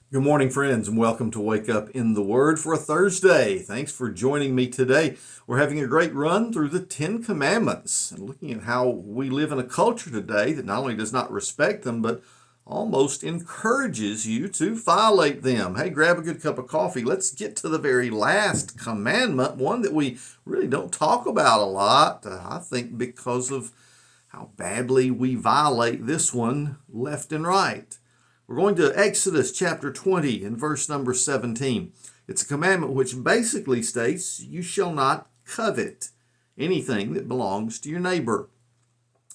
Good morning, friends, and welcome to Wake Up in the Word for a Thursday. Thanks for joining me today. We're having a great run through the Ten Commandments and looking at how we live in a culture today that not only does not respect them, but almost encourages you to violate them. Hey, grab a good cup of coffee. Let's get to the very last commandment, one that we really don't talk about a lot, I think because of how badly we violate this one left and right. We're going to Exodus chapter 20 and verse number 17. It's a commandment which basically states, you shall not covet anything that belongs to your neighbor.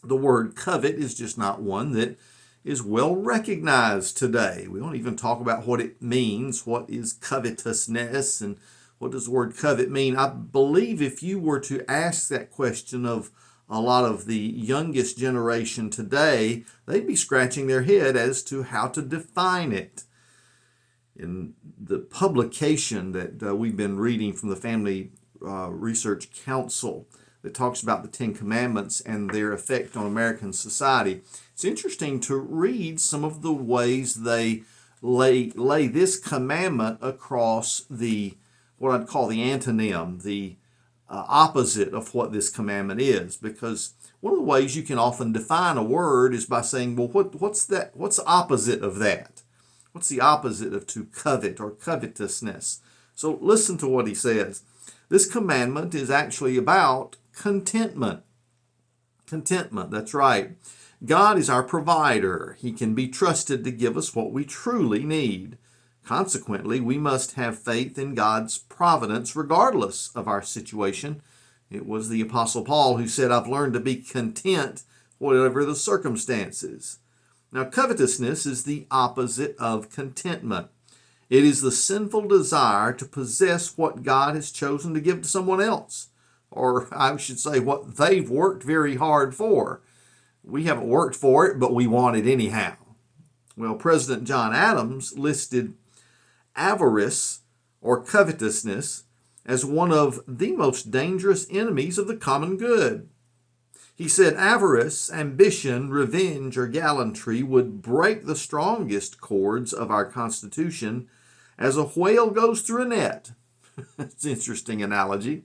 The word covet is just not one that is well recognized today. We don't even talk about what it means. What is covetousness and what does the word covet mean? I believe if you were to ask that question of a lot of the youngest generation today, they'd be scratching their head as to how to define it. In the publication that we've been reading from the Family Research Council that talks about the Ten Commandments and their effect on American society, it's interesting to read some of the ways they lay this commandment across the what I'd call the antonym, the opposite of what this commandment is, because one of the ways you can often define a word is by saying, well, what's that? What's the opposite of that? What's the opposite of to covet or covetousness? So listen to what he says. This commandment is actually about contentment. Contentment, that's right. God is our provider. He can be trusted to give us what we truly need. Consequently, we must have faith in God's providence regardless of our situation. It was the Apostle Paul who said, I've learned to be content whatever the circumstances. Now, covetousness is the opposite of contentment. It is the sinful desire to possess what God has chosen to give to someone else, or I should say what they've worked very hard for. We haven't worked for it, but we want it anyhow. Well, President John Adams listed avarice or covetousness as one of the most dangerous enemies of the common good. He said avarice, ambition, revenge, or gallantry would break the strongest cords of our Constitution as a whale goes through a net. It's an interesting analogy.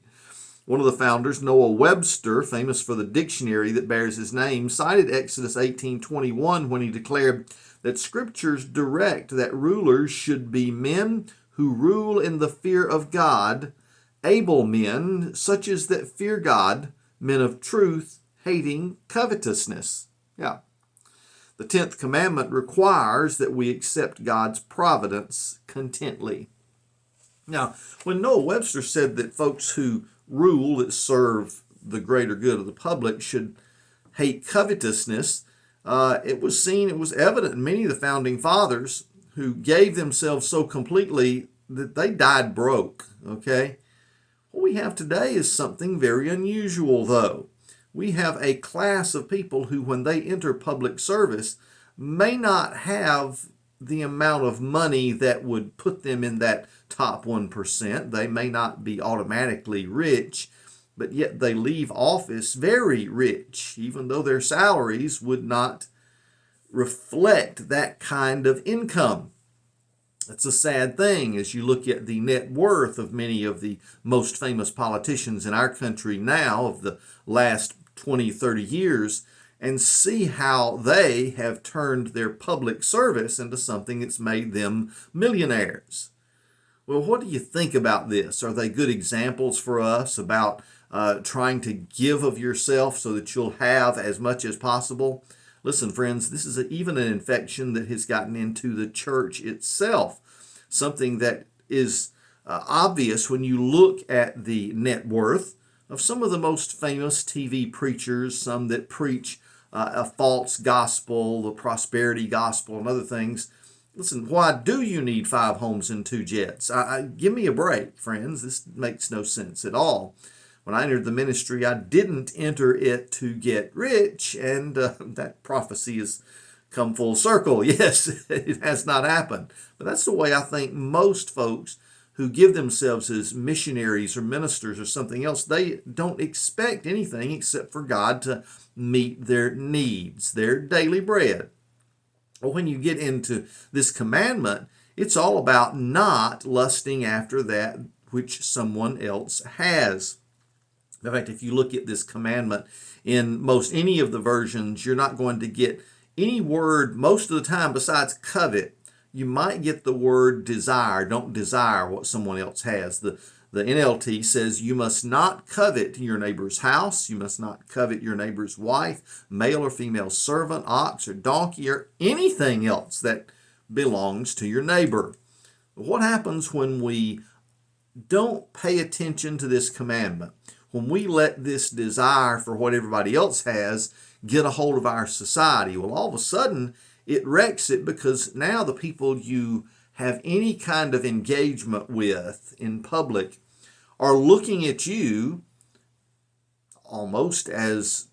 One of the founders, Noah Webster, famous for the dictionary that bears his name, cited Exodus 18:21 when he declared that scriptures direct that rulers should be men who rule in the fear of God, able men, such as that fear God, men of truth, hating covetousness. Yeah. The 10th commandment requires that we accept God's providence contently. Now, when Noah Webster said that folks who rule that serve the greater good of the public should hate covetousness, it was evident in many of the founding fathers who gave themselves so completely that they died broke, okay? What we have today is something very unusual, though. We have a class of people who, when they enter public service, may not have the amount of money that would put them in that top 1%. They may not be automatically rich, but yet they leave office very rich, even though their salaries would not reflect that kind of income. It's a sad thing as you look at the net worth of many of the most famous politicians in our country now of the last 20, 30 years, and see how they have turned their public service into something that's made them millionaires. Well, what do you think about this? Are they good examples for us about trying to give of yourself so that you'll have as much as possible? Listen, friends, this is even an infection that has gotten into the church itself, something that is obvious when you look at the net worth of some of the most famous TV preachers, some that preach a false gospel, the prosperity gospel, and other things. Listen, why do you need 5 homes and 2 jets? Give me a break, friends. This makes no sense at all. When I entered the ministry, I didn't enter it to get rich, and that prophecy has come full circle. Yes, it has not happened. But that's the way I think most folks who give themselves as missionaries or ministers or something else, they don't expect anything except for God to meet their needs, their daily bread. Well, when you get into this commandment, It's all about not lusting after that which someone else has. In fact, if you look at this commandment in most any of the versions, you're not going to get any word most of the time besides covet. You might get the word desire. Don't desire what someone else has. The NLT says you must not covet your neighbor's house. You must not covet your neighbor's wife, male or female servant, ox or donkey, or anything else that belongs to your neighbor. What happens when we don't pay attention to this commandment? When we let this desire for what everybody else has get a hold of our society, well, all of a sudden it wrecks it, because now the people you have any kind of engagement with in public are looking at you almost as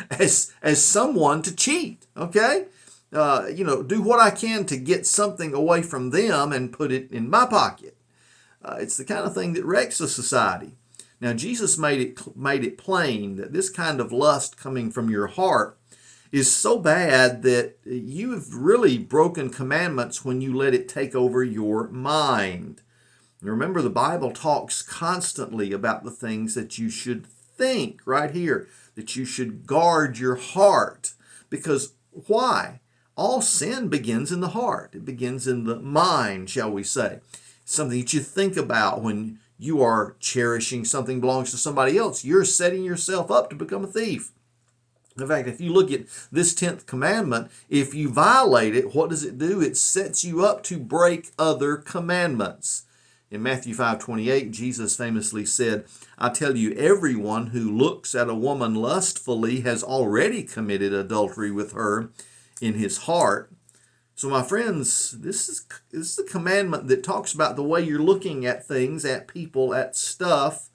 as someone to cheat. Okay, do what I can to get something away from them and put it in my pocket. It's the kind of thing that wrecks a society. Now, Jesus made it plain that this kind of lust coming from your heart is so bad that you've really broken commandments when you let it take over your mind. Remember, the Bible talks constantly about the things that you should think right here, that you should guard your heart. Because why? All sin begins in the heart. It begins in the mind, shall we say. Something that you think about when you are cherishing something that belongs to somebody else. You're setting yourself up to become a thief. In fact, if you look at this 10th commandment, if you violate it, what does it do? It sets you up to break other commandments. In Matthew 5:28, Jesus famously said, I tell you, everyone who looks at a woman lustfully has already committed adultery with her in his heart. So my friends, this is the commandment that talks about the way you're looking at things, at people, at stuff,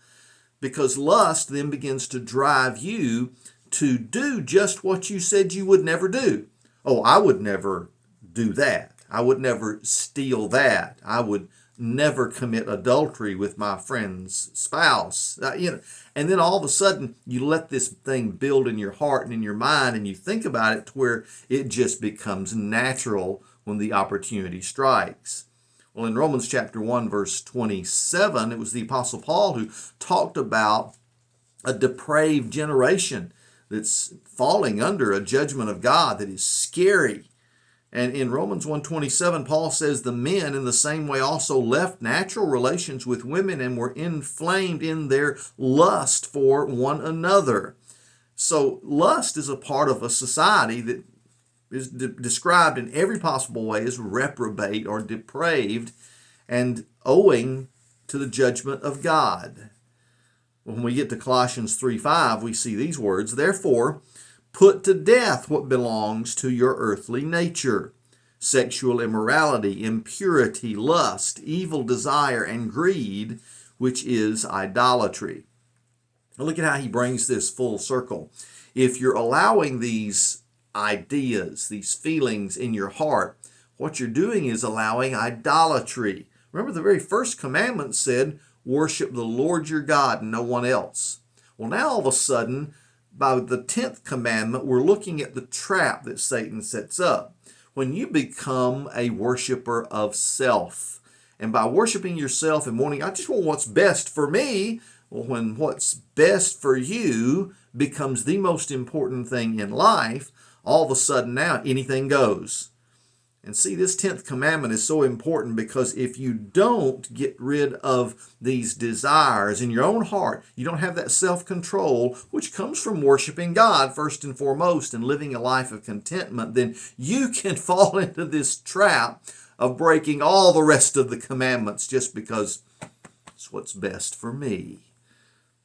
because lust then begins to drive you to do just what you said you would never do. Oh, I would never do that. I would never steal that. I would never commit adultery with my friend's spouse. And then all of a sudden you let this thing build in your heart and in your mind, and you think about it to where it just becomes natural when the opportunity strikes. Well, in Romans chapter 1, verse 27, it was the Apostle Paul who talked about a depraved generation that's falling under a judgment of God that is scary. And in Romans 1:27, Paul says the men in the same way also left natural relations with women and were inflamed in their lust for one another. So lust is a part of a society that is described in every possible way as reprobate or depraved and owing to the judgment of God. When we get to Colossians 3:5, we see these words, therefore, put to death what belongs to your earthly nature, sexual immorality, impurity, lust, evil desire, and greed, which is idolatry. Now look at how he brings this full circle. If you're allowing these ideas, these feelings in your heart, what you're doing is allowing idolatry. Remember, the very first commandment said, worship the Lord your God and no one else. Well, now all of a sudden, by the 10th commandment, we're looking at the trap that Satan sets up. When you become a worshiper of self, and by worshiping yourself and wanting, I just want what's best for me, well, when what's best for you becomes the most important thing in life, all of a sudden now anything goes. And see, this 10th commandment is so important because if you don't get rid of these desires in your own heart, you don't have that self-control, which comes from worshiping God first and foremost and living a life of contentment, then you can fall into this trap of breaking all the rest of the commandments just because it's what's best for me.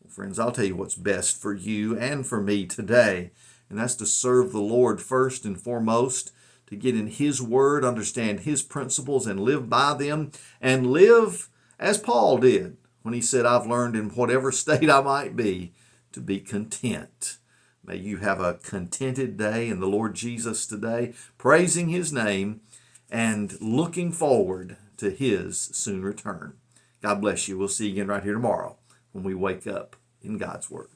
Well, friends, I'll tell you what's best for you and for me today, and that's to serve the Lord first and foremost, to get in His Word, understand His principles, and live by them, and live as Paul did when he said, I've learned in whatever state I might be to be content. May you have a contented day in the Lord Jesus today, praising His name and looking forward to His soon return. God bless you. We'll see you again right here tomorrow when we wake up in God's Word.